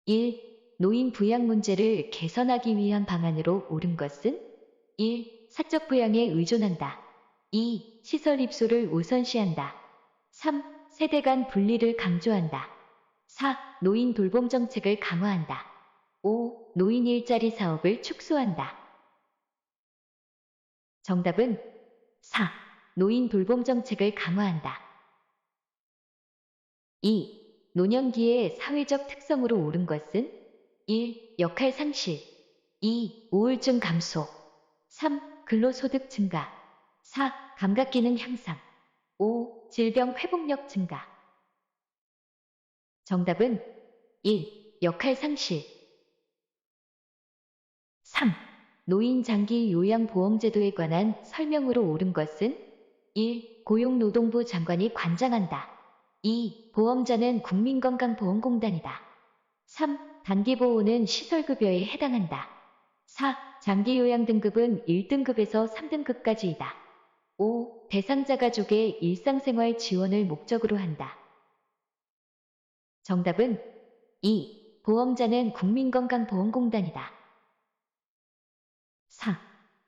1. 노인 부양 문제를 개선하기 위한 방안으로 옳은 것은 1. 사적 부양에 의존한다. 2. 시설 입소를 우선시한다. 3. 세대 간 분리를 강조한다. 4. 노인 돌봄 정책을 강화한다. 5. 노인 일자리 사업을 축소한다. 정답은 4. 노인 돌봄 정책을 강화한다. 2. 노년기의 사회적 특성으로 옳은 것은 1. 역할 상실 2. 우울증 감소 3. 근로소득 증가 4. 감각기능 향상 5. 질병 회복력 증가. 정답은 1. 역할 상실 3. 노인 장기 요양보험제도에 관한 설명으로 옳은 것은 1. 고용노동부 장관이 관장한다. 2. 보험자는 국민건강보험공단이다. 3. 단기보호는 시설급여에 해당한다. 4. 장기요양 등급은 1등급에서 3등급까지이다. 5. 대상자 가족의 일상생활 지원을 목적으로 한다. 정답은 2. 보험자는 국민건강보험공단이다. 4.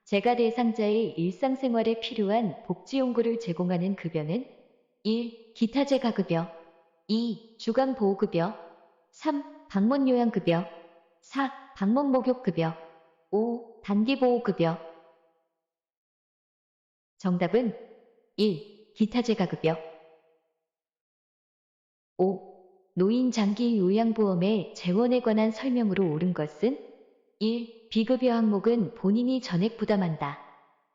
재가 대상자의 일상생활에 필요한 복지용구를 제공하는 급여는 1. 기타재 가급여 2. 주간보호급여 3. 방문요양급여 4. 방문목욕급여 5. 단기보호급여. 정답은 1. 기타재 가급여 5. 노인 장기 요양보험의 재원에 관한 설명으로 옳은 것은 1. 비급여 항목은 본인이 전액 부담한다.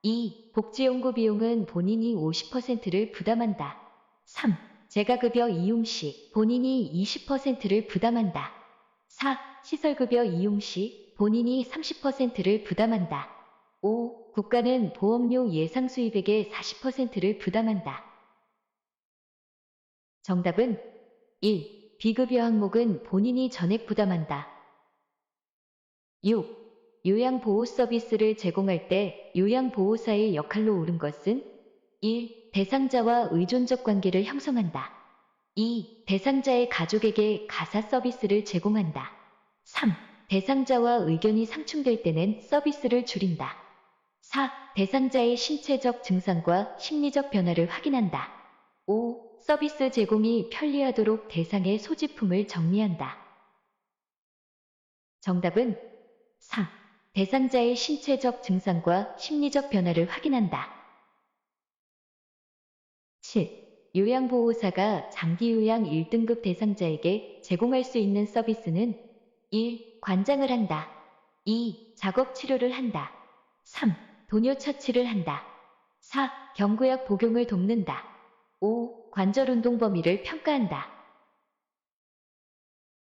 2. 복지용구 비용은 본인이 50%를 부담한다. 3. 재가급여 이용 시 본인이 20%를 부담한다. 4. 시설급여 이용 시 본인이 30%를 부담한다. 5. 국가는 보험료 예상 수입액의 40%를 부담한다. 정답은 1. 비급여 항목은 본인이 전액 부담한다. 6. 요양보호 서비스를 제공할 때 요양보호사의 역할로 옳은 것은 1. 대상자와 의존적 관계를 형성한다. 2. 대상자의 가족에게 가사 서비스를 제공한다. 3. 대상자와 의견이 상충될 때는 서비스를 줄인다. 4. 대상자의 신체적 증상과 심리적 변화를 확인한다. 5. 서비스 제공이 편리하도록 대상의 소지품을 정리한다. 정답은 4. 대상자의 신체적 증상과 심리적 변화를 확인한다. 7. 요양보호사가 장기요양 1등급 대상자에게 제공할 수 있는 서비스는 1. 관장을 한다. 2. 작업치료를 한다. 3. 도뇨처치를 한다. 4. 경구약 복용을 돕는다. 5. 관절운동 범위를 평가한다.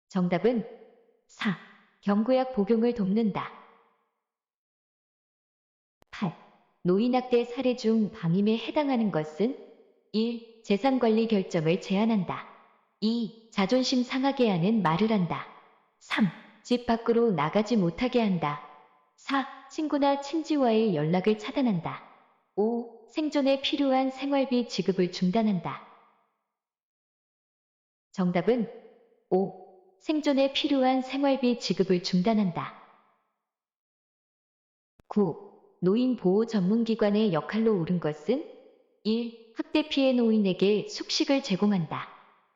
정답은 4. 경구약 복용을 돕는다. 8. 노인학대 사례 중 방임에 해당하는 것은 1. 재산관리 결정을 제한한다. 2. 자존심 상하게 하는 말을 한다. 3. 집 밖으로 나가지 못하게 한다. 4. 친구나 친지와의 연락을 차단한다. 5. 생존에 필요한 생활비 지급을 중단한다. 정답은 5. 생존에 필요한 생활비 지급을 중단한다. 9. 노인 보호 전문기관의 역할로 옳은 것은 1. 학대 피해 노인에게 숙식을 제공한다.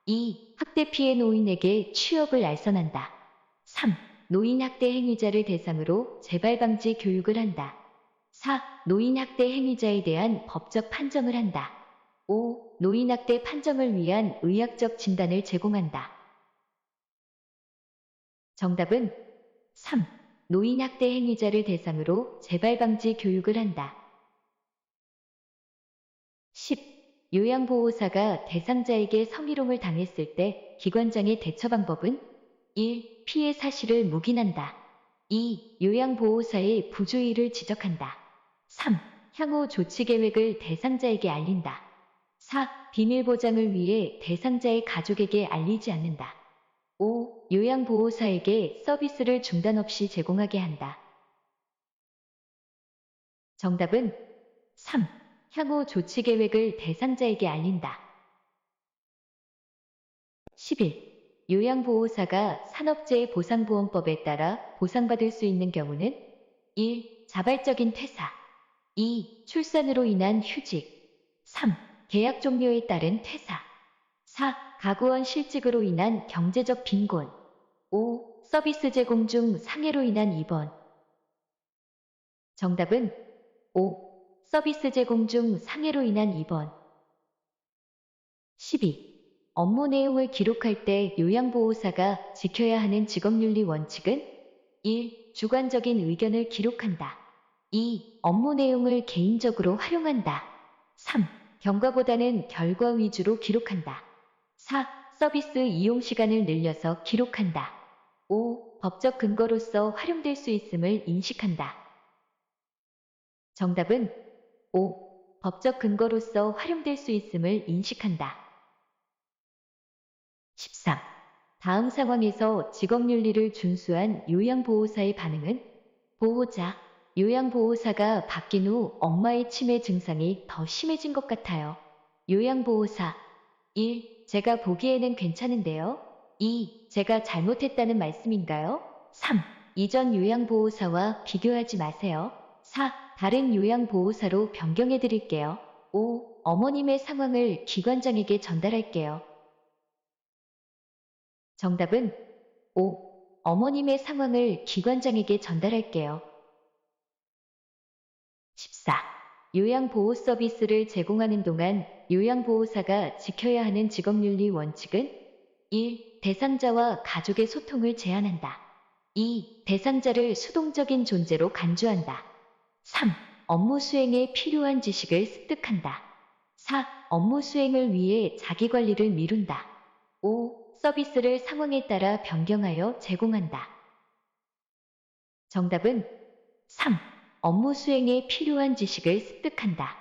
2. 학대 피해 노인에게 취업을 알선한다. 3. 노인 학대 행위자를 대상으로 재발 방지 교육을 한다. 4. 노인 학대 행위자에 대한 법적 판정을 한다. 5. 노인 학대 판정을 위한 의학적 진단을 제공한다. 정답은 3. 노인 학대 행위자를 대상으로 재발 방지 교육을 한다. 10. 요양보호사가 대상자에게 성희롱을 당했을 때 기관장의 대처 방법은 1. 피해 사실을 묵인한다. 2. 요양보호사의 부주의를 지적한다. 3. 향후 조치 계획을 대상자에게 알린다. 4. 비밀 보장을 위해 대상자의 가족에게 알리지 않는다. 5. 요양보호사에게 서비스를 중단 없이 제공하게 한다. 정답은 3. 향후 조치 계획을 대상자에게 알린다. 11. 요양보호사가 산업재해 보상보험법에 따라 보상받을 수 있는 경우는 1. 자발적인 퇴사 2. 출산으로 인한 휴직 3. 계약 종료에 따른 퇴사 4. 가구원 실직으로 인한 경제적 빈곤 5. 서비스 제공 중 상해로 인한 입원 정답은 5. 서비스 제공 중 상해로 인한 입원 12. 업무 내용을 기록할 때 요양보호사가 지켜야 하는 직업윤리 원칙은 1. 주관적인 의견을 기록한다. 2. 업무 내용을 개인적으로 활용한다. 3. 경과보다는 결과 위주로 기록한다. 4. 서비스 이용 시간을 늘려서 기록한다. 5. 법적 근거로서 활용될 수 있음을 인식한다. 정답은 5. 법적 근거로서 활용될 수 있음을 인식한다. 13. 다음 상황에서 직업윤리를 준수한 요양보호사의 반응은 보호자, 요양보호사가 바뀐 후 엄마의 치매 증상이 더 심해진 것 같아요. 요양보호사 1. 제가 보기에는 괜찮은데요. 2. 제가 잘못했다는 말씀인가요? 3. 이전 요양보호사와 비교하지 마세요. 4. 다른 요양보호사로 변경해 드릴게요. 5. 어머님의 상황을 기관장에게 전달할게요. 정답은 5. 어머님의 상황을 기관장에게 전달할게요. 14. 요양보호 서비스를 제공하는 동안 요양보호사가 지켜야 하는 직업윤리 원칙은 1. 대상자와 가족의 소통을 제한한다. 2. 대상자를 수동적인 존재로 간주한다. 3. 업무 수행에 필요한 지식을 습득한다. 4. 업무 수행을 위해 자기관리를 미룬다. 5. 서비스를 상황에 따라 변경하여 제공한다. 정답은 3. 업무 수행에 필요한 지식을 습득한다.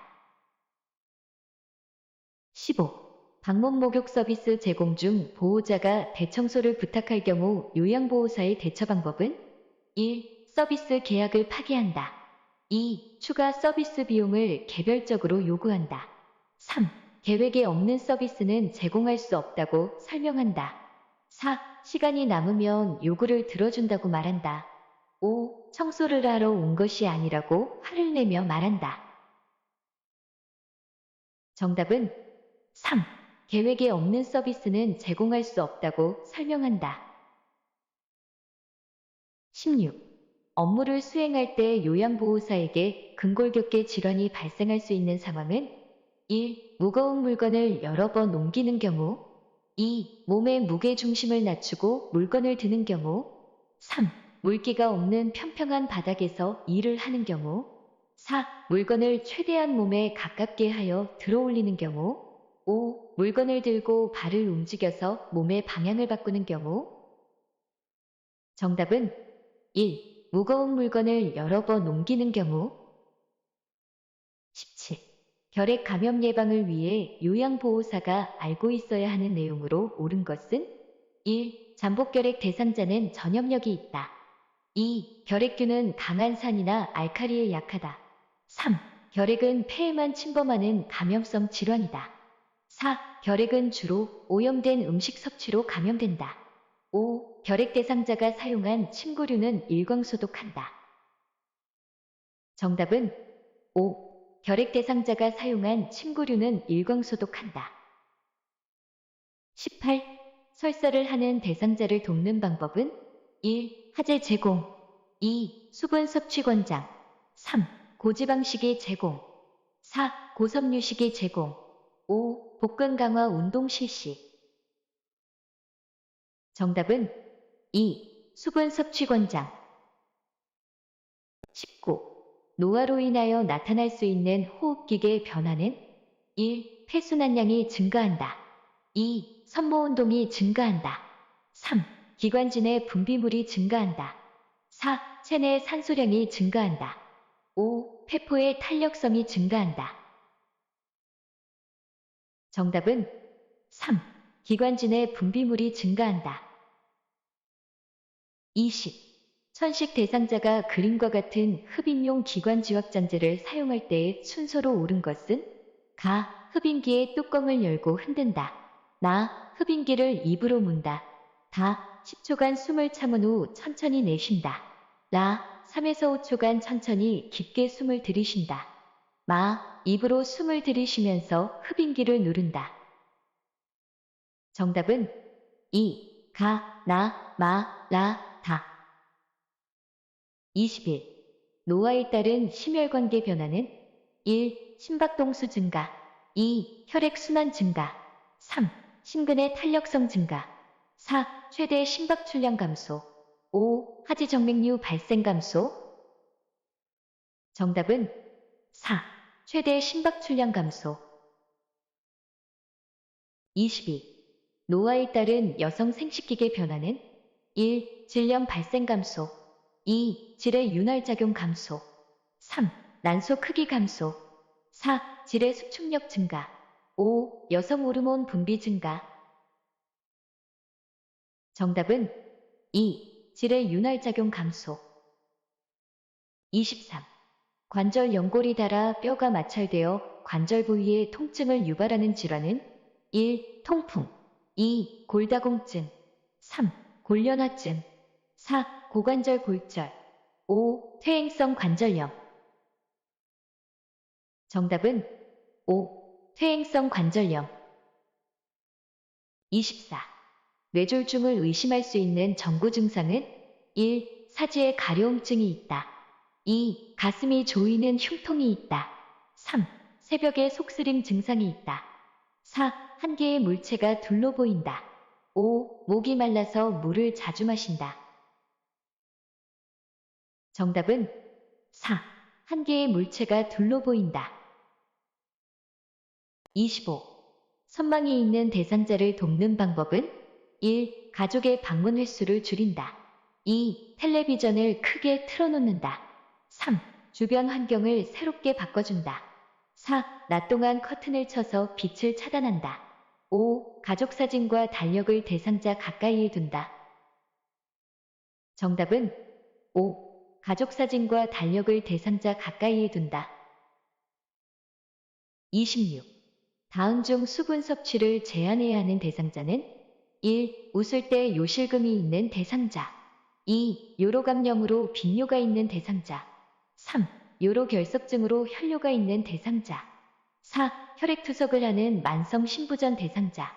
15. 방문 목욕 서비스 제공 중 보호자가 대청소를 부탁할 경우 요양보호사의 대처 방법은 1. 서비스 계약을 파기한다. 2. 추가 서비스 비용을 개별적으로 요구한다. 3. 계획에 없는 서비스는 제공할 수 없다고 설명한다. 4. 시간이 남으면 요구를 들어준다고 말한다. 5. 청소를 하러 온 것이 아니라고 화를 내며 말한다. 정답은 3. 계획에 없는 서비스는 제공할 수 없다고 설명한다. 16. 업무를 수행할 때 요양보호사에게 근골격계 질환이 발생할 수 있는 상황은 1. 무거운 물건을 여러 번 옮기는 경우 2. 몸의 무게중심을 낮추고 물건을 드는 경우 3. 물기가 없는 평평한 바닥에서 일을 하는 경우 4. 물건을 최대한 몸에 가깝게 하여 들어올리는 경우 5. 물건을 들고 발을 움직여서 몸의 방향을 바꾸는 경우 정답은 1. 무거운 물건을 여러 번 옮기는 경우 17. 결핵 감염 예방을 위해 요양보호사가 알고 있어야 하는 내용으로 옳은 것은 1. 잠복결핵 대상자는 전염력이 있다. 2. 결핵균은 강한 산이나 알칼리에 약하다. 3. 결핵은 폐에만 침범하는 감염성 질환이다. 4. 결핵은 주로 오염된 음식 섭취로 감염된다. 5. 결핵 대상자가 사용한 침구류는 일광소독한다. 정답은 5. 결핵 대상자가 사용한 침구류는 일광소독한다. 18. 설사를 하는 대상자를 돕는 방법은 1. 하재 제공 2. 수분 섭취 권장 3. 고지방식이 제공 4. 고섬유식이 제공 5. 복근 강화 운동 실시 정답은 2. 수분 섭취 권장 19. 노화로 인하여 나타날 수 있는 호흡기계 변화는 1. 폐순환량이 증가한다. 2. 섬모운동이 증가한다. 3. 기관지 내 분비물이 증가한다. 4. 체내 산소량이 증가한다. 5. 폐포의 탄력성이 증가한다. 정답은 3. 기관지 내 분비물이 증가한다. 20. 천식 대상자가 그림과 같은 흡입용 기관지확장제를 사용할 때의 순서로 옳은 것은 가. 흡입기의 뚜껑을 열고 흔든다. 나. 흡입기를 입으로 문다. 다. 10초간 숨을 참은 후 천천히 내쉰다. 라. 3에서 5초간 천천히 깊게 숨을 들이쉰다. 마. 입으로 숨을 들이쉬면서 흡인기를 누른다. 정답은 2. 가, 나, 마, 라, 다. 21. 노화에 따른 심혈관계 변화는 1. 심박동수 증가 2. 혈액순환 증가 3. 심근의 탄력성 증가 4. 최대 심박출량 감소 5. 하지정맥류 발생 감소 정답은 4. 최대 심박출량 감소 22. 노화에 따른 여성 생식기계 변화는 1. 질염 발생 감소 2. 질의 윤활작용 감소 3. 난소 크기 감소 4. 질의 수축력 증가 5. 여성 호르몬 분비 증가 정답은 2. 질의 윤활작용 감소 23. 관절 연골이 닳아 뼈가 마찰되어 관절 부위에 통증을 유발하는 질환은 1. 통풍 2. 골다공증 3. 골련화증 4. 고관절 골절 5. 퇴행성 관절염 정답은 5. 퇴행성 관절염 24. 뇌졸중을 의심할 수 있는 정구 증상은 1. 사지에 가려움증이 있다. 2. 가슴이 조이는 흉통이 있다. 3. 새벽에 속쓰림 증상이 있다. 4. 한 개의 물체가 둘로 보인다. 5. 목이 말라서 물을 자주 마신다. 정답은 4. 한 개의 물체가 둘로 보인다. 25. 선망이 있는 대상자를 돕는 방법은 1. 가족의 방문 횟수를 줄인다. 2. 텔레비전을 크게 틀어놓는다. 3. 주변 환경을 새롭게 바꿔준다. 4. 낮 동안 커튼을 쳐서 빛을 차단한다. 5. 가족사진과 달력을 대상자 가까이에 둔다. 정답은 5. 가족사진과 달력을 대상자 가까이에 둔다. 26. 다음 중 수분 섭취를 제한해야 하는 대상자는 1. 웃을 때 요실금이 있는 대상자 2. 요로감염으로 빈뇨가 있는 대상자 3. 요로결석증으로 혈뇨가 있는 대상자 4. 혈액투석을 하는 만성 신부전 대상자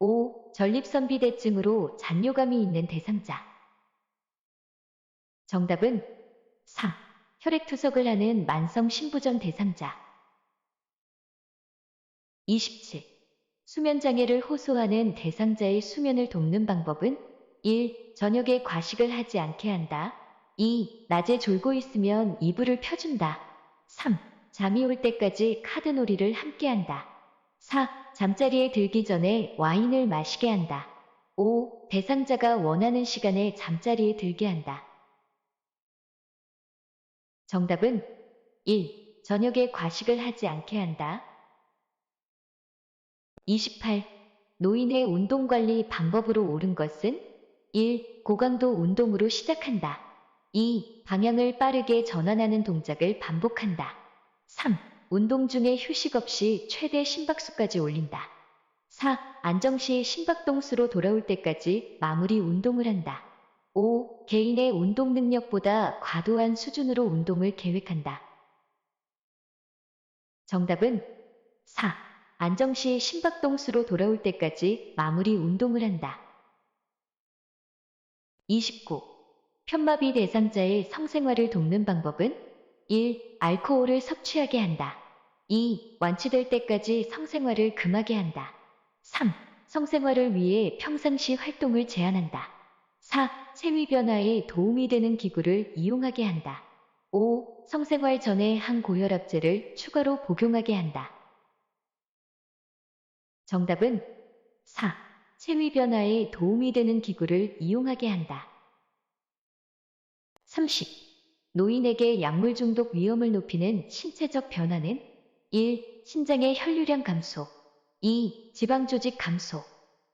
5. 전립선비대증으로 잔뇨감이 있는 대상자 정답은 4. 혈액투석을 하는 만성 신부전 대상자 27. 수면장애를 호소하는 대상자의 수면을 돕는 방법은 1. 저녁에 과식을 하지 않게 한다. 2. 낮에 졸고 있으면 이불을 펴준다. 3. 잠이 올 때까지 카드놀이를 함께한다. 4. 잠자리에 들기 전에 와인을 마시게 한다. 5. 대상자가 원하는 시간에 잠자리에 들게 한다. 정답은 1. 저녁에 과식을 하지 않게 한다. 28. 노인의 운동관리 방법으로 옳은 것은 1. 고강도 운동으로 시작한다. 2. 방향을 빠르게 전환하는 동작을 반복한다. 3. 운동 중에 휴식 없이 최대 심박수까지 올린다. 4. 안정 시 심박동수로 돌아올 때까지 마무리 운동을 한다. 5. 개인의 운동 능력보다 과도한 수준으로 운동을 계획한다. 정답은 4. 안정 시 심박동수로 돌아올 때까지 마무리 운동을 한다. 29. 편마비 대상자의 성생활을 돕는 방법은 1. 알코올을 섭취하게 한다. 2. 완치될 때까지 성생활을 금하게 한다. 3. 성생활을 위해 평상시 활동을 제한한다. 4. 체위 변화에 도움이 되는 기구를 이용하게 한다. 5. 성생활 전에 항고혈압제를 추가로 복용하게 한다. 정답은 4. 체위 변화에 도움이 되는 기구를 이용하게 한다. 30. 노인에게 약물 중독 위험을 높이는 신체적 변화는 1. 신장의 혈류량 감소 2. 지방 조직 감소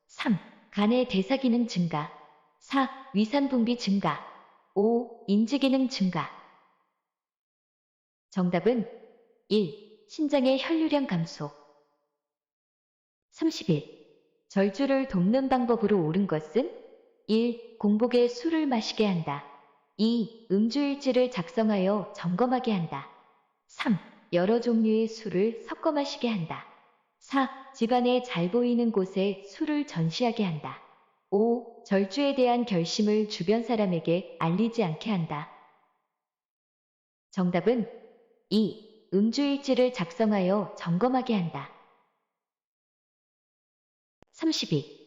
3. 간의 대사 기능 증가 4. 위산 분비 증가 5. 인지 기능 증가 정답은 1. 신장의 혈류량 감소 31. 절주를 돕는 방법으로 옳은 것은 1. 공복에 술을 마시게 한다. 2. 음주일지를 작성하여 점검하게 한다. 3. 여러 종류의 술을 섞어 마시게 한다. 4. 집안에 잘 보이는 곳에 술을 전시하게 한다. 5. 절주에 대한 결심을 주변 사람에게 알리지 않게 한다. 정답은 2. 음주일지를 작성하여 점검하게 한다. 32.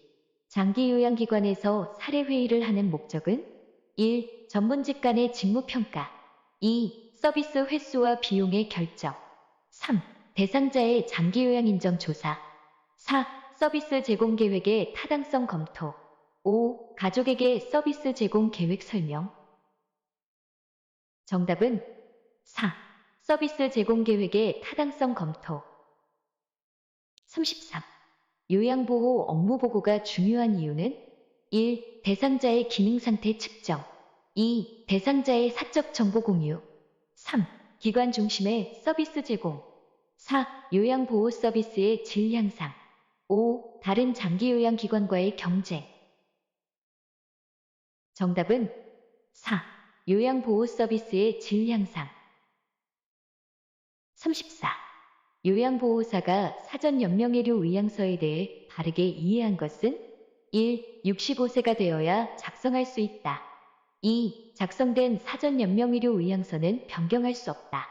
장기요양기관에서 사례회의를 하는 목적은 1. 전문직 간의 직무평가. 2. 서비스 횟수와 비용의 결정. 3. 대상자의 장기요양인정 조사. 4. 서비스 제공 계획의 타당성 검토. 5. 가족에게 서비스 제공 계획 설명. 정답은 4. 서비스 제공 계획의 타당성 검토. 33. 요양보호 업무 보고가 중요한 이유는 1. 대상자의 기능상태 측정. 2. 대상자의 사적 정보 공유. 3. 기관 중심의 서비스 제공. 4. 요양보호 서비스의 질 향상. 5. 다른 장기요양기관과의 경쟁. 정답은 4. 요양보호 서비스의 질 향상. 34. 요양보호사가 사전 연명의료 의향서에 대해 바르게 이해한 것은 1. 65세가 되어야 작성할 수 있다. 2. 작성된 사전 연명의료 의향서는 변경할 수 없다.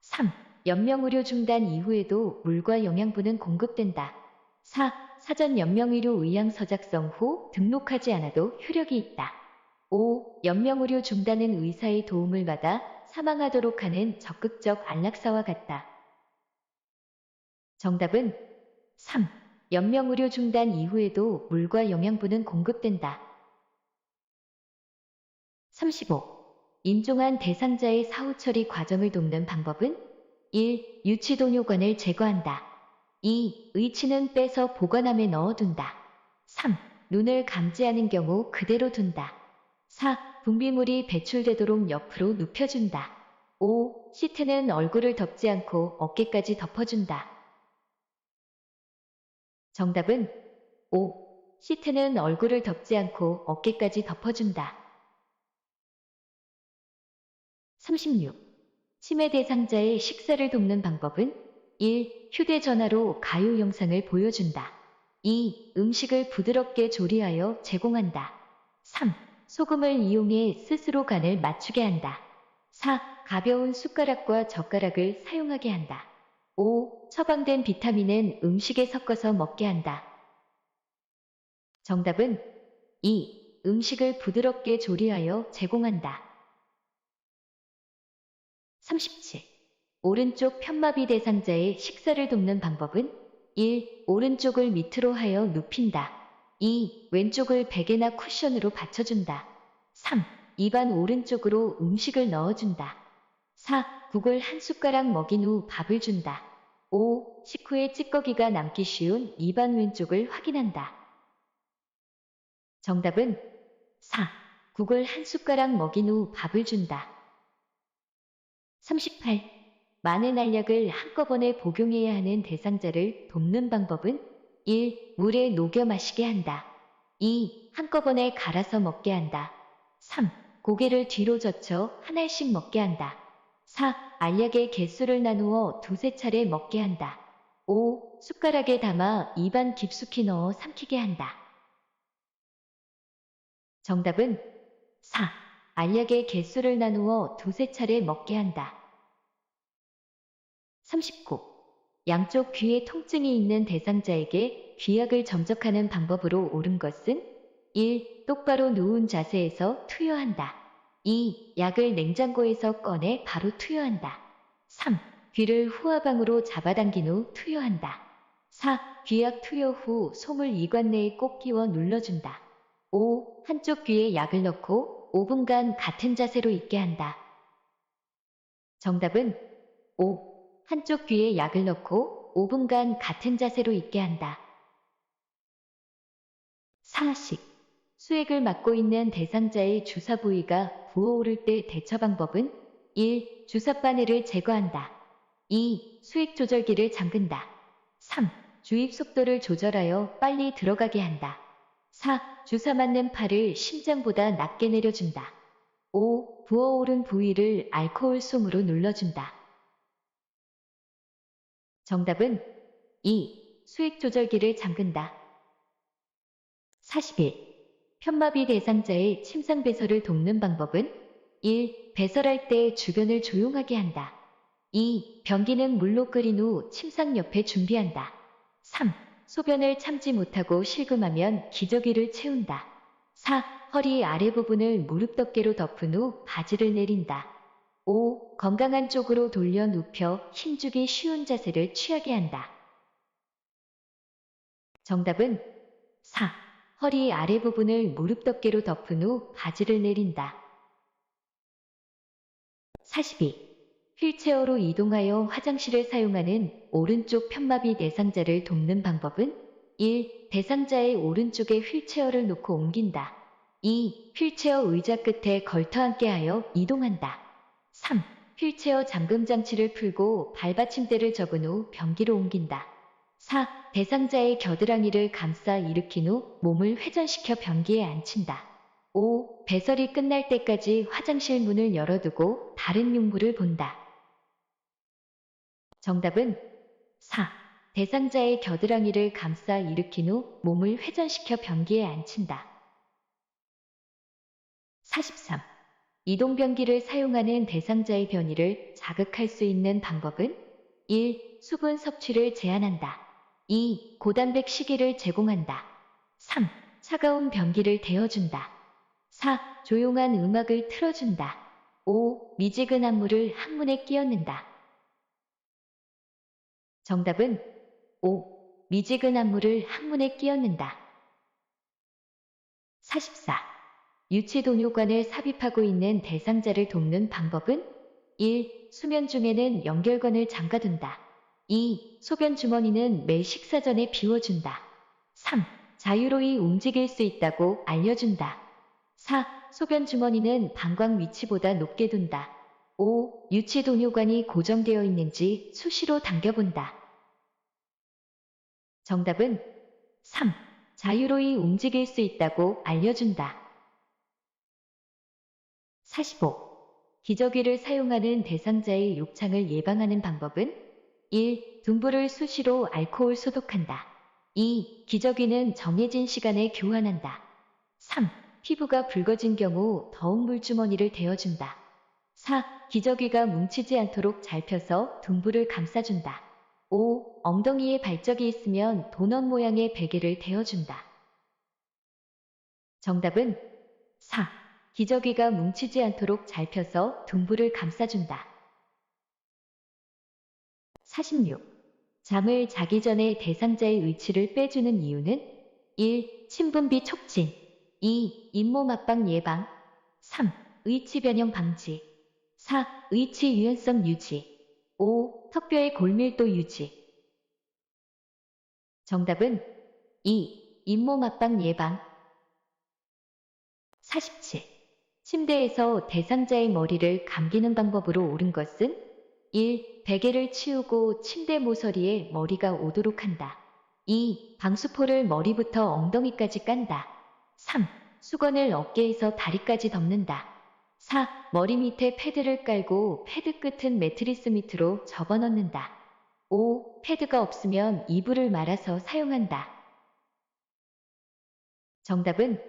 3. 연명의료 중단 이후에도 물과 영양분은 공급된다. 4. 사전 연명의료 의향서 작성 후 등록하지 않아도 효력이 있다. 5. 연명의료 중단은 의사의 도움을 받아 사망하도록 하는 적극적 안락사와 같다. 정답은 3. 연명의료 중단 이후에도 물과 영양분은 공급된다. 35. 임종한 대상자의 사후 처리 과정을 돕는 방법은 1. 유치도뇨관을 제거한다. 2. 의치는 빼서 보관함에 넣어둔다. 3. 눈을 감지하는 경우 그대로 둔다. 4. 분비물이 배출되도록 옆으로 눕혀준다. 5. 시트는 얼굴을 덮지 않고 어깨까지 덮어준다. 정답은 5. 시트는 얼굴을 덮지 않고 어깨까지 덮어준다. 36. 치매 대상자의 식사를 돕는 방법은 1. 휴대전화로 가요 영상을 보여준다. 2. 음식을 부드럽게 조리하여 제공한다. 3. 소금을 이용해 스스로 간을 맞추게 한다. 4. 가벼운 숟가락과 젓가락을 사용하게 한다. 5. 처방된 비타민은 음식에 섞어서 먹게 한다. 정답은 2. 음식을 부드럽게 조리하여 제공한다. 37. 오른쪽 편마비 대상자의 식사를 돕는 방법은 1. 오른쪽을 밑으로 하여 눕힌다. 2. 왼쪽을 베개나 쿠션으로 받쳐준다. 3. 입안 오른쪽으로 음식을 넣어준다. 4. 국을 한 숟가락 먹인 후 밥을 준다. 5. 식후에 찌꺼기가 남기 쉬운 입안 왼쪽을 확인한다. 정답은 4. 국을 한 숟가락 먹인 후 밥을 준다. 38. 많은 알약을 한꺼번에 복용해야 하는 대상자를 돕는 방법은 1. 물에 녹여 마시게 한다. 2. 한꺼번에 갈아서 먹게 한다. 3. 고개를 뒤로 젖혀 하나씩 먹게 한다. 4. 알약의 개수를 나누어 두세 차례 먹게 한다. 5. 숟가락에 담아 입안 깊숙이 넣어 삼키게 한다. 정답은 4. 알약의 개수를 나누어 두세 차례 먹게 한다. 39. 양쪽 귀에 통증이 있는 대상자에게 귀약을 점적하는 방법으로 옳은 것은 1. 똑바로 누운 자세에서 투여한다. 2. 약을 냉장고에서 꺼내 바로 투여한다. 3. 귀를 후하방으로 잡아당긴 후 투여한다. 4. 귀약 투여 후 솜을 이관 내에 꼭 끼워 눌러준다. 5. 한쪽 귀에 약을 넣고 5분간 같은 자세로 있게 한다. 정답은 5. 한쪽 귀에 약을 넣고 5분간 같은 자세로 있게 한다. 40. 수액을 맞고 있는 대상자의 주사 부위가 부어오를 때 대처 방법은 1. 주사 바늘을 제거한다. 2. 수액 조절기를 잠근다. 3. 주입 속도를 조절하여 빨리 들어가게 한다. 4. 주사 맞는 팔을 심장보다 낮게 내려준다. 5. 부어오른 부위를 알코올 솜으로 눌러준다. 정답은 2. 수액 조절기를 잠근다. 41. 편마비 대상자의 침상 배설을 돕는 방법은 1. 배설할 때 주변을 조용하게 한다. 2. 변기는 물로 끓인 후 침상 옆에 준비한다. 3. 소변을 참지 못하고 실금하면 기저귀를 채운다. 4. 허리 아래 부분을 무릎 덮개로 덮은 후 바지를 내린다. 5. 건강한 쪽으로 돌려 눕혀 힘주기 쉬운 자세를 취하게 한다. 정답은 4. 허리 아래 부분을 무릎 덮개로 덮은 후 바지를 내린다. 42. 휠체어로 이동하여 화장실을 사용하는 오른쪽 편마비 대상자를 돕는 방법은 1. 대상자의 오른쪽에 휠체어를 놓고 옮긴다. 2. 휠체어 의자 끝에 걸터 앉게 하여 이동한다. 3. 휠체어 잠금 장치를 풀고 발받침대를 접은 후 변기로 옮긴다. 4. 대상자의 겨드랑이를 감싸 일으킨 후 몸을 회전시켜 변기에 앉힌다. 5. 배설이 끝날 때까지 화장실 문을 열어두고 다른 용물을 본다. 정답은 4. 대상자의 겨드랑이를 감싸 일으킨 후 몸을 회전시켜 변기에 앉힌다. 43. 이동변기를 사용하는 대상자의 변이를 자극할 수 있는 방법은 1. 수분 섭취를 제한한다. 2. 고단백 식이를 제공한다. 3. 차가운 변기를 데워준다. 4. 조용한 음악을 틀어준다. 5. 미지근한 물을 항문에 끼얹는다. 정답은 5. 미지근한 물을 항문에 끼얹는다. 44. 유치도뇨관을 삽입하고 있는 대상자를 돕는 방법은 1. 수면 중에는 연결관을 잠가둔다. 2. 소변 주머니는 매 식사 전에 비워준다. 3. 자유로이 움직일 수 있다고 알려준다. 4. 소변 주머니는 방광 위치보다 높게 둔다. 5. 유치도뇨관이 고정되어 있는지 수시로 당겨본다. 정답은 3. 자유로이 움직일 수 있다고 알려준다. 45. 기저귀를 사용하는 대상자의 욕창을 예방하는 방법은 1. 둔부를 수시로 알코올 소독한다. 2. 기저귀는 정해진 시간에 교환한다. 3. 피부가 붉어진 경우 더운 물주머니를 데워준다. 4. 기저귀가 뭉치지 않도록 잘 펴서 둔부를 감싸준다. 5. 엉덩이에 발적이 있으면 도넛 모양의 베개를 데워준다. 정답은 4. 기저귀가 뭉치지 않도록 잘 펴서 둔부를 감싸준다. 46. 잠을 자기 전에 대상자의 의치를 빼주는 이유는 1. 침분비 촉진 2. 잇몸 압박 예방 3. 의치 변형 방지 4. 의치 유연성 유지 5. 턱뼈의 골밀도 유지. 정답은 2. 잇몸 압박 예방. 47. 침대에서 대상자의 머리를 감기는 방법으로 옳은 것은 1. 베개를 치우고 침대 모서리에 머리가 오도록 한다. 2. 방수포를 머리부터 엉덩이까지 깐다. 3. 수건을 어깨에서 다리까지 덮는다. 4. 머리 밑에 패드를 깔고 패드 끝은 매트리스 밑으로 접어넣는다. 5. 패드가 없으면 이불을 말아서 사용한다. 정답은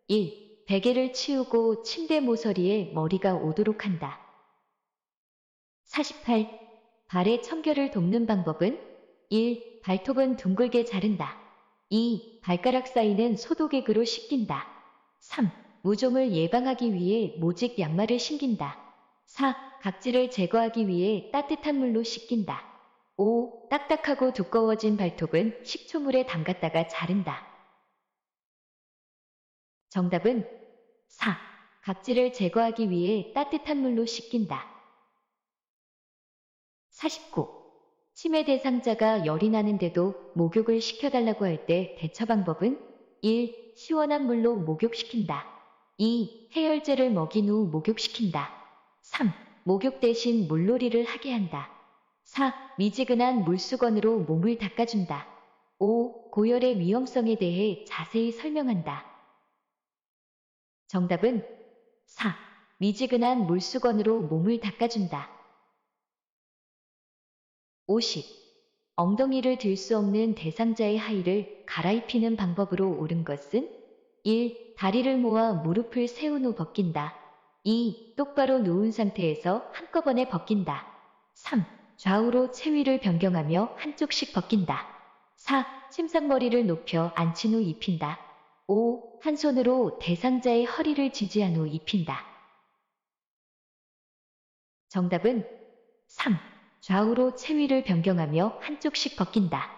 1. 베개를 치우고 침대 모서리에 머리가 오도록 한다. 48. 발의 청결을 돕는 방법은 1. 발톱은 둥글게 자른다. 2. 발가락 사이는 소독액으로 씻긴다. 3. 무좀을 예방하기 위해 모직 양말을 신긴다. 4. 각질을 제거하기 위해 따뜻한 물로 씻긴다. 5. 딱딱하고 두꺼워진 발톱은 식초물에 담갔다가 자른다. 정답은 4. 각질을 제거하기 위해 따뜻한 물로 씻긴다. 49. 치매 대상자가 열이 나는데도 목욕을 시켜달라고 할 때 대처 방법은 1. 시원한 물로 목욕시킨다. 2. 해열제를 먹인 후 목욕시킨다. 3. 목욕 대신 물놀이를 하게 한다. 4. 미지근한 물수건으로 몸을 닦아준다. 5. 고열의 위험성에 대해 자세히 설명한다. 정답은 4. 미지근한 물수건으로 몸을 닦아준다. 50. 엉덩이를 들 수 없는 대상자의 하의를 갈아입히는 방법으로 옳은 것은 1. 다리를 모아 무릎을 세운 후 벗긴다. 2. 똑바로 누운 상태에서 한꺼번에 벗긴다. 3. 좌우로 체위를 변경하며 한쪽씩 벗긴다. 4. 침상머리를 높여 앉힌 후 입힌다. 5. 한 손으로 대상자의 허리를 지지한 후 입힌다. 정답은 3. 좌우로 체위를 변경하며 한쪽씩 벗긴다.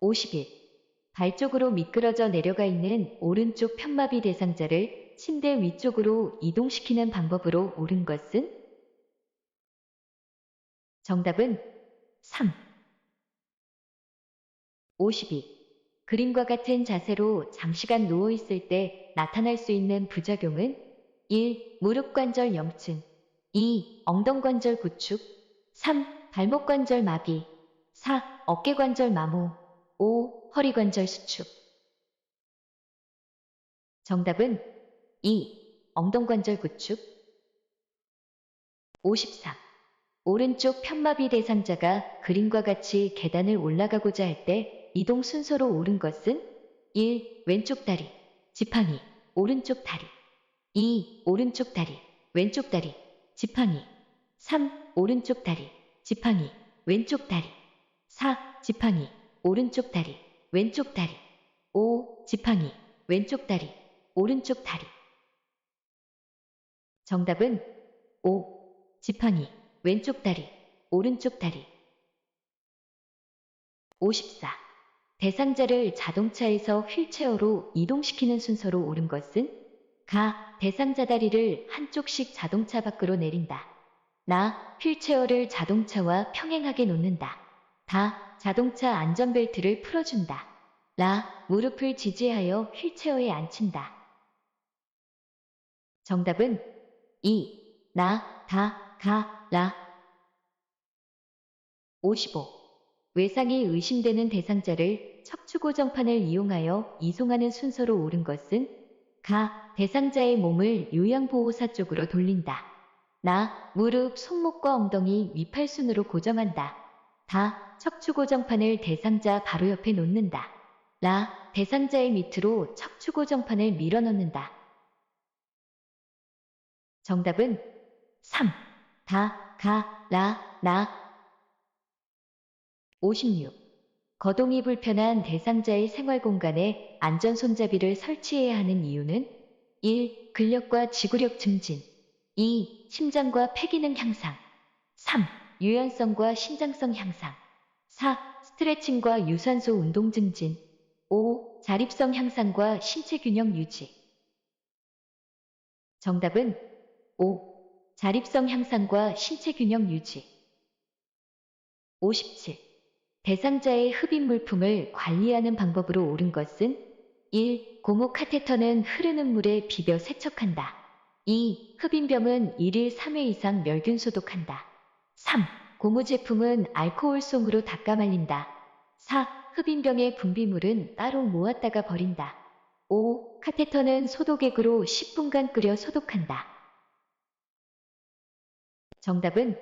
51. 발 쪽으로 미끄러져 내려가 있는 오른쪽 편마비 대상자를 침대 위쪽으로 이동시키는 방법으로 옳은 것은? 정답은 3. 52. 그림과 같은 자세로 장시간 누워있을 때 나타날 수 있는 부작용은 1. 무릎관절 염증 2. 엉덩관절 구축 3. 발목관절 마비 4. 어깨관절 마모 5. 허리관절 수축 정답은 2. 엉덩관절 구축 53. 오른쪽 편마비 대상자가 그림과 같이 계단을 올라가고자 할 때 이동 순서로 옳은 것은 1. 왼쪽 다리, 지팡이, 오른쪽 다리 2. 오른쪽 다리, 왼쪽 다리, 지팡이 3. 오른쪽 다리, 지팡이, 왼쪽 다리 4. 지팡이, 오른쪽 다리, 왼쪽 다리 5. 지팡이, 왼쪽 다리, 오른쪽 다리 정답은 5. 지팡이, 왼쪽 다리, 오른쪽 다리 54. 대상자를 자동차에서 휠체어로 이동시키는 순서로 옳은 것은? 가. 대상자 다리를 한쪽씩 자동차 밖으로 내린다. 나. 휠체어를 자동차와 평행하게 놓는다. 다. 자동차 안전벨트를 풀어준다. 라. 무릎을 지지하여 휠체어에 앉힌다. 정답은 2. 나, 다, 가, 라 55. 외상이 의심되는 대상자를 척추고정판을 이용하여 이송하는 순서로 옳은 것은? 가. 대상자의 몸을 요양보호사 쪽으로 돌린다. 나. 무릎, 손목과 엉덩이 위팔순으로 고정한다. 다. 척추고정판을 대상자 바로 옆에 놓는다. 라. 대상자의 밑으로 척추고정판을 밀어넣는다. 정답은 3. 다, 가, 라, 나 56. 거동이 불편한 대상자의 생활공간에 안전손잡이를 설치해야 하는 이유는 1. 근력과 지구력 증진 2. 심장과 폐기능 향상 3. 유연성과 신장성 향상 4. 스트레칭과 유산소 운동 증진 5. 자립성 향상과 신체 균형 유지 정답은 5. 자립성 향상과 신체 균형 유지 57. 대상자의 흡입 물품을 관리하는 방법으로 옳은 것은 1. 고무 카테터는 흐르는 물에 비벼 세척한다. 2. 흡입병은 1일 3회 이상 멸균 소독한다. 3. 고무 제품은 알코올솜으로 닦아 말린다. 4. 흡입병의 분비물은 따로 모았다가 버린다. 5. 카테터는 소독액으로 10분간 끓여 소독한다. 정답은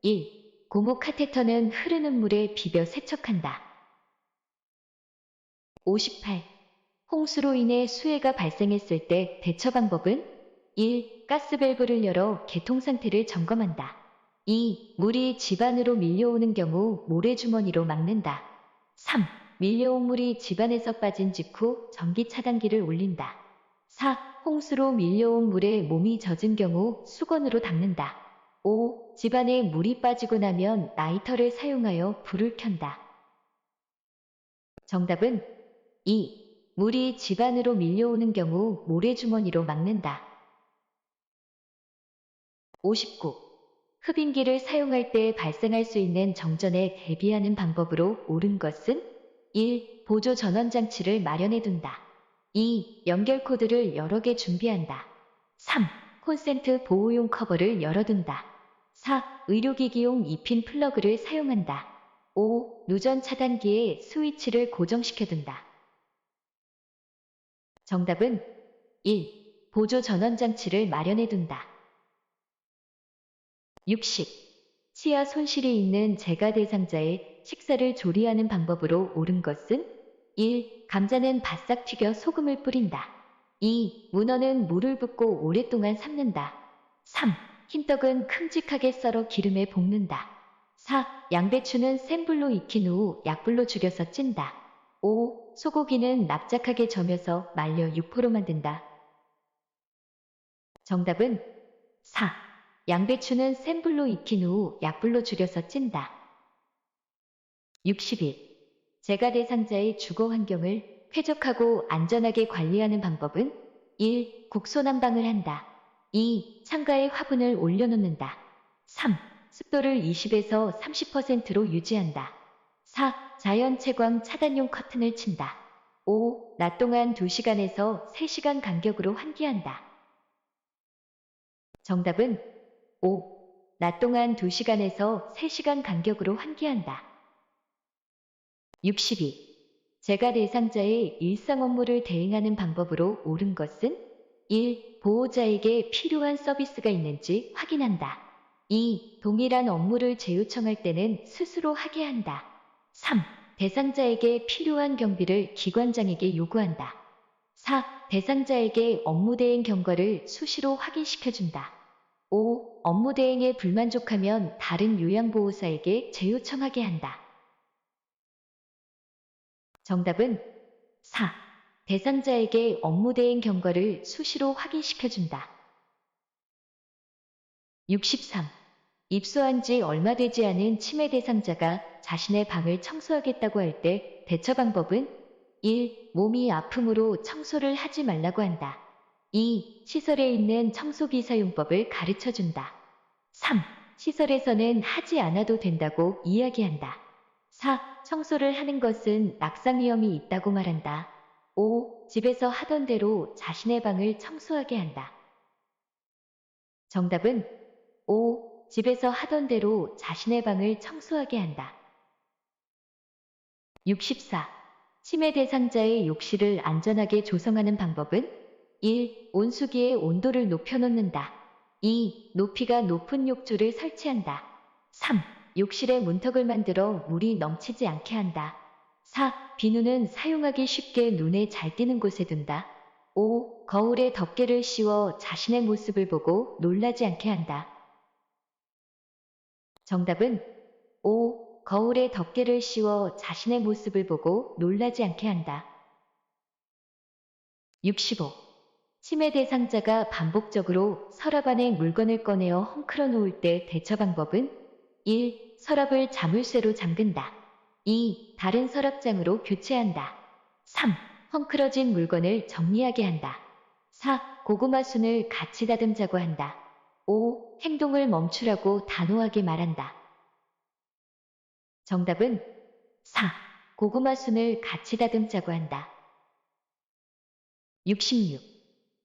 1. 고무 카테터는 흐르는 물에 비벼 세척한다. 58. 홍수로 인해 수해가 발생했을 때 대처 방법은? 1. 가스밸브를 열어 개통 상태를 점검한다. 2. 물이 집 안으로 밀려오는 경우 모래주머니로 막는다. 3. 밀려온 물이 집 안에서 빠진 직후 전기 차단기를 올린다. 4. 홍수로 밀려온 물에 몸이 젖은 경우 수건으로 닦는다. 5. 집안에 물이 빠지고 나면 라이터를 사용하여 불을 켠다. 정답은 2. 물이 집 안으로 밀려오는 경우 모래주머니로 막는다. 59. 흡인기를 사용할 때 발생할 수 있는 정전에 대비하는 방법으로 옳은 것은? 1. 보조 전원장치를 마련해 둔다. 2. 연결 코드를 여러 개 준비한다. 3. 콘센트 보호용 커버를 열어둔다. 4. 의료기기용 2핀 플러그를 사용한다. 5. 누전 차단기에 스위치를 고정시켜둔다. 정답은 1. 보조 전원 장치를 마련해둔다. 60. 치아 손실이 있는 재가 대상자의 식사를 조리하는 방법으로 옳은 것은 1. 감자는 바싹 튀겨 소금을 뿌린다. 2. 문어는 물을 붓고 오랫동안 삶는다. 3. 흰떡은 큼직하게 썰어 기름에 볶는다. 4. 양배추는 센 불로 익힌 후 약불로 죽여서 찐다. 5. 소고기는 납작하게 저며서 말려 육포로 만든다. 정답은 4. 양배추는 센 불로 익힌 후 약불로 줄여서 찐다. 61. 재가 대상자의 주거 환경을 쾌적하고 안전하게 관리하는 방법은 1. 국소 난방을 한다. 2. 창가에 화분을 올려놓는다. 3. 습도를 20에서 30%로 유지한다. 4. 자연 채광 차단용 커튼을 친다. 5. 낮 동안 2시간에서 3시간 간격으로 환기한다. 정답은 5. 낮 동안 2시간에서 3시간 간격으로 환기한다. 62. 재가 대상자의 일상 업무를 대행하는 방법으로 옳은 것은 1. 보호자에게 필요한 서비스가 있는지 확인한다. 2. 동일한 업무를 재요청할 때는 스스로 하게 한다. 3. 대상자에게 필요한 경비를 기관장에게 요구한다. 4. 대상자에게 업무 대행 경과를 수시로 확인시켜준다. 5. 업무 대행에 불만족하면 다른 요양보호사에게 재요청하게 한다. 정답은 4. 대상자에게 업무 대행 경과를 수시로 확인시켜준다. 63. 입소한 지 얼마 되지 않은 치매 대상자가 자신의 방을 청소하겠다고 할 때 대처 방법은 1. 몸이 아픔으로 청소를 하지 말라고 한다. 2. 시설에 있는 청소기 사용법을 가르쳐준다. 3. 시설에서는 하지 않아도 된다고 이야기한다. 4. 청소를 하는 것은 낙상 위험이 있다고 말한다. 5. 집에서 하던 대로 자신의 방을 청소하게 한다. 정답은 5. 집에서 하던 대로 자신의 방을 청소하게 한다. 64. 치매 대상자의 욕실을 안전하게 조성하는 방법은 1. 온수기의 온도를 높여놓는다. 2. 높이가 높은 욕조를 설치한다. 3. 욕실에 문턱을 만들어 물이 넘치지 않게 한다. 4. 비누는 사용하기 쉽게 눈에 잘 띄는 곳에 둔다. 5. 거울에 덮개를 씌워 자신의 모습을 보고 놀라지 않게 한다. 정답은 5. 거울에 덮개를 씌워 자신의 모습을 보고 놀라지 않게 한다. 65. 치매 대상자가 반복적으로 서랍 안에 물건을 꺼내어 헝클어 놓을 때 대처 방법은 1. 서랍을 자물쇠로 잠근다. 2. 다른 서랍장으로 교체한다. 3. 헝클어진 물건을 정리하게 한다. 4. 고구마 순을 같이 다듬자고 한다. 5. 행동을 멈추라고 단호하게 말한다. 정답은 4. 고구마 순을 같이 다듬자고 한다. 66.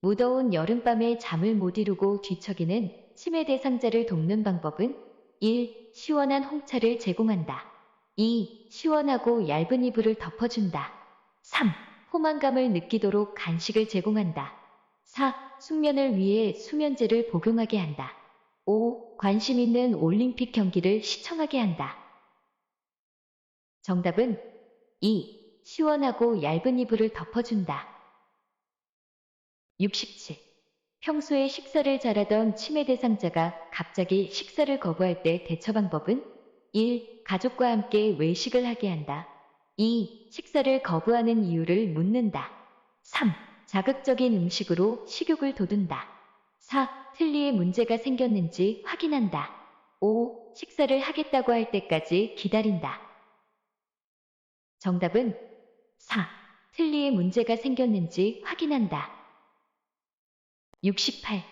무더운 여름밤에 잠을 못 이루고 뒤척이는 치매 대상자를 돕는 방법은 1. 시원한 홍차를 제공한다. 2. 시원하고 얇은 이불을 덮어준다. 3. 포만감을 느끼도록 간식을 제공한다. 4. 숙면을 위해 수면제를 복용하게 한다. 5. 관심 있는 올림픽 경기를 시청하게 한다. 정답은 2. 시원하고 얇은 이불을 덮어준다. 67. 평소에 식사를 잘하던 치매 대상자가 갑자기 식사를 거부할 때 대처 방법은 1. 가족과 함께 외식을 하게 한다. 2. 식사를 거부하는 이유를 묻는다. 3. 자극적인 음식으로 식욕을 돋운다. 4. 틀니에 문제가 생겼는지 확인한다. 5. 식사를 하겠다고 할 때까지 기다린다. 정답은 4. 틀니에 문제가 생겼는지 확인한다. 68.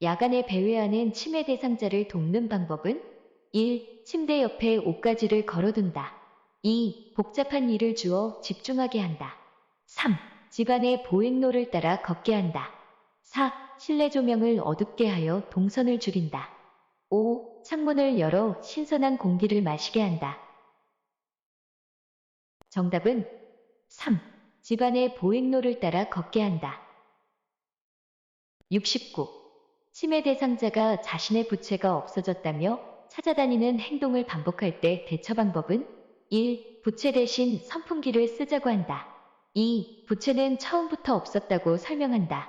야간에 배회하는 치매 대상자를 돕는 방법은 1. 침대 옆에 옷가지를 걸어둔다. 2. 복잡한 일을 주어 집중하게 한다. 3. 집안의 보행로를 따라 걷게 한다. 4. 실내 조명을 어둡게 하여 동선을 줄인다. 5. 창문을 열어 신선한 공기를 마시게 한다. 정답은 3. 집안의 보행로를 따라 걷게 한다. 69. 치매 대상자가 자신의 부채가 없어졌다며 찾아다니는 행동을 반복할 때 대처 방법은 1. 부채 대신 선풍기를 쓰자고 한다. 2. 부채는 처음부터 없었다고 설명한다.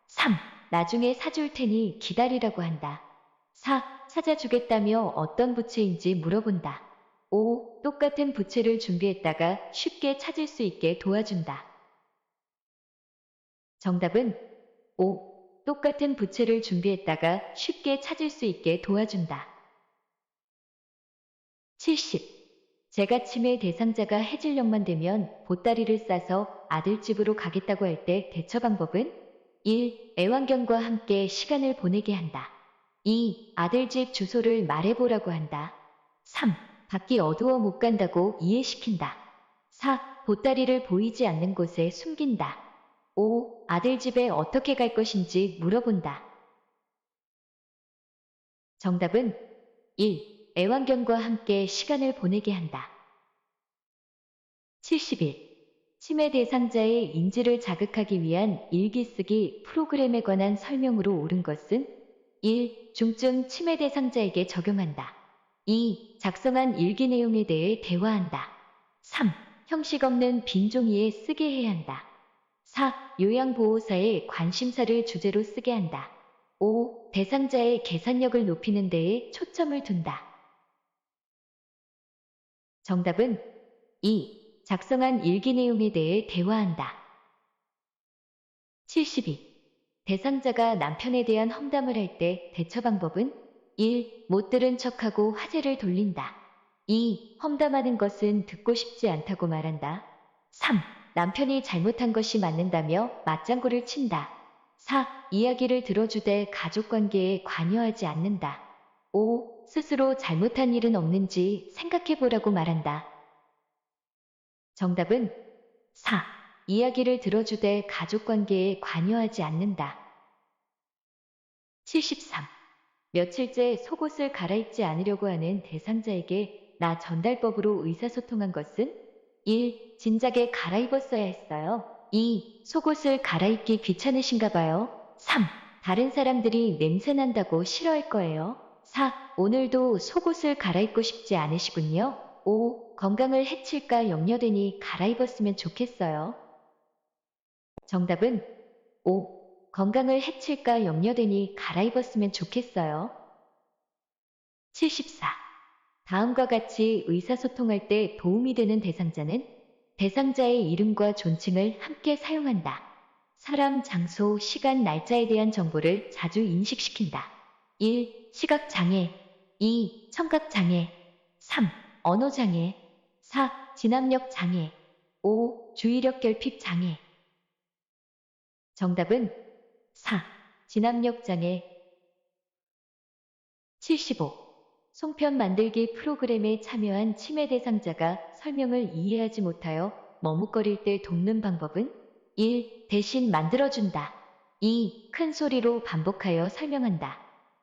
3. 나중에 사줄 테니 기다리라고 한다. 4. 찾아주겠다며 어떤 부채인지 물어본다. 5. 똑같은 부채를 준비했다가 쉽게 찾을 수 있게 도와준다. 정답은 5. 똑같은 부채를 준비했다가 쉽게 찾을 수 있게 도와준다. 70. 제가 치매 대상자가 해질녘만 되면 보따리를 싸서 아들 집으로 가겠다고 할 때 대처 방법은 1. 애완견과 함께 시간을 보내게 한다. 2. 아들 집 주소를 말해보라고 한다. 3. 밖이 어두워 못 간다고 이해시킨다. 4. 보따리를 보이지 않는 곳에 숨긴다. 5. 아들 집에 어떻게 갈 것인지 물어본다. 정답은 1. 애완견과 함께 시간을 보내게 한다. 71. 치매 대상자의 인지를 자극하기 위한 일기 쓰기 프로그램에 관한 설명으로 옳은 것은 1. 중증 치매 대상자에게 적용한다. 2. 작성한 일기 내용에 대해 대화한다. 3. 형식 없는 빈 종이에 쓰게 해야 한다. 4. 요양보호사의 관심사를 주제로 쓰게 한다. 5. 대상자의 계산력을 높이는 데에 초점을 둔다. 정답은 2. 작성한 일기 내용에 대해 대화한다. 72. 대상자가 남편에 대한 험담을 할 때 대처 방법은 1. 못 들은 척하고 화제를 돌린다. 2. 험담하는 것은 듣고 싶지 않다고 말한다. 3. 남편이 잘못한 것이 맞는다며 맞장구를 친다. 4. 이야기를 들어주되 가족관계에 관여하지 않는다. 5. 스스로 잘못한 일은 없는지 생각해보라고 말한다. 정답은 4. 이야기를 들어주되 가족관계에 관여하지 않는다. 73. 며칠째 속옷을 갈아입지 않으려고 하는 대상자에게 나 전달법으로 의사소통한 것은 1. 진작에 갈아입었어야 했어요. 2. 속옷을 갈아입기 귀찮으신가 봐요. 3. 다른 사람들이 냄새난다고 싫어할 거예요. 4. 오늘도 속옷을 갈아입고 싶지 않으시군요. 5. 건강을 해칠까 염려되니 갈아입었으면 좋겠어요. 정답은 5. 건강을 해칠까 염려되니 갈아입었으면 좋겠어요. 74. 다음과 같이 의사소통할 때 도움이 되는 대상자는 대상자의 이름과 존칭을 함께 사용한다. 사람, 장소, 시간, 날짜에 대한 정보를 자주 인식시킨다. 1. 시각장애 2. 청각장애 3. 언어장애 4. 진압력 장애 5. 주의력 결핍 장애 정답은 4. 진압력 장애 75. 송편 만들기 프로그램에 참여한 치매 대상자가 설명을 이해하지 못하여 머뭇거릴 때 돕는 방법은 1. 대신 만들어준다. 2. 큰 소리로 반복하여 설명한다.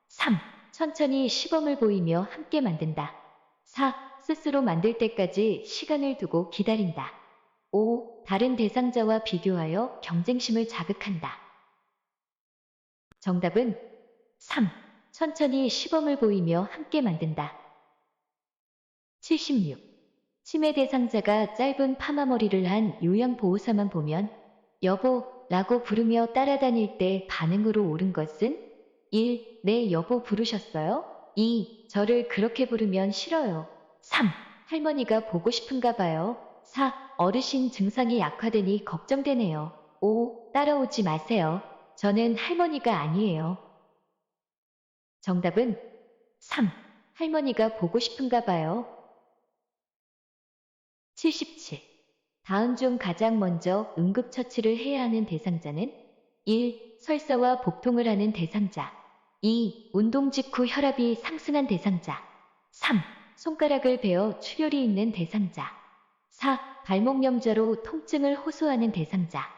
3. 천천히 시범을 보이며 함께 만든다. 4. 스스로 만들 때까지 시간을 두고 기다린다. 5. 다른 대상자와 비교하여 경쟁심을 자극한다. 정답은 3. 천천히 시범을 보이며 함께 만든다. 76. 치매 대상자가 짧은 파마머리를 한 요양보호사만 보면 여보 라고 부르며 따라다닐 때 반응으로 옳은 것은 1. 네 여보 부르셨어요? 2. 저를 그렇게 부르면 싫어요. 3. 할머니가 보고 싶은가 봐요. 4. 어르신 증상이 약화되니 걱정되네요. 5. 따라오지 마세요. 저는 할머니가 아니에요. 정답은 3. 할머니가 보고 싶은가 봐요. 77. 다음 중 가장 먼저 응급처치를 해야 하는 대상자는 1. 설사와 복통을 하는 대상자 2. 운동 직후 혈압이 상승한 대상자 3. 손가락을 베어 출혈이 있는 대상자 4. 발목 염좌로 통증을 호소하는 대상자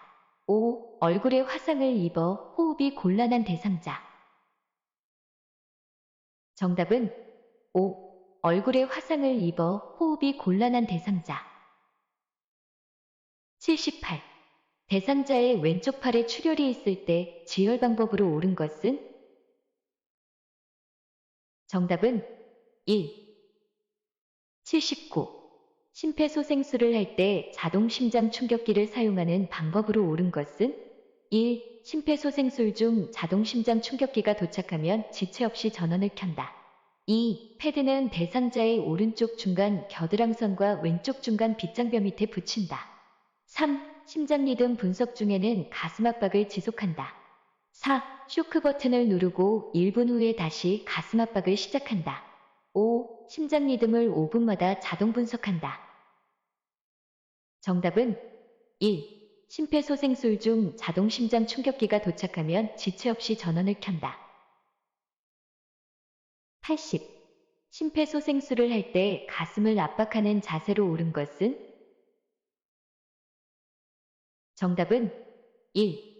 5. 얼굴에 화상을 입어 호흡이 곤란한 대상자 정답은 5. 얼굴에 화상을 입어 호흡이 곤란한 대상자 78. 대상자의 왼쪽 팔에 출혈이 있을 때 지혈 방법으로 옳은 것은? 정답은 1. 79. 심폐소생술을 할 때 자동 심장 충격기를 사용하는 방법으로 옳은 것은? 1. 심폐소생술 중 자동 심장 충격기가 도착하면 지체 없이 전원을 켠다. 2. 패드는 대상자의 오른쪽 중간 겨드랑선과 왼쪽 중간 빗장뼈 밑에 붙인다. 3. 심장 리듬 분석 중에는 가슴 압박을 지속한다. 4. 쇼크 버튼을 누르고 1분 후에 다시 가슴 압박을 시작한다. 5. 심장 리듬을 5분마다 자동 분석한다. 정답은 1. 심폐소생술 중 자동 심장 충격기가 도착하면 지체 없이 전원을 켠다. 80. 심폐소생술을 할 때 가슴을 압박하는 자세로 옳은 것은? 정답은 1.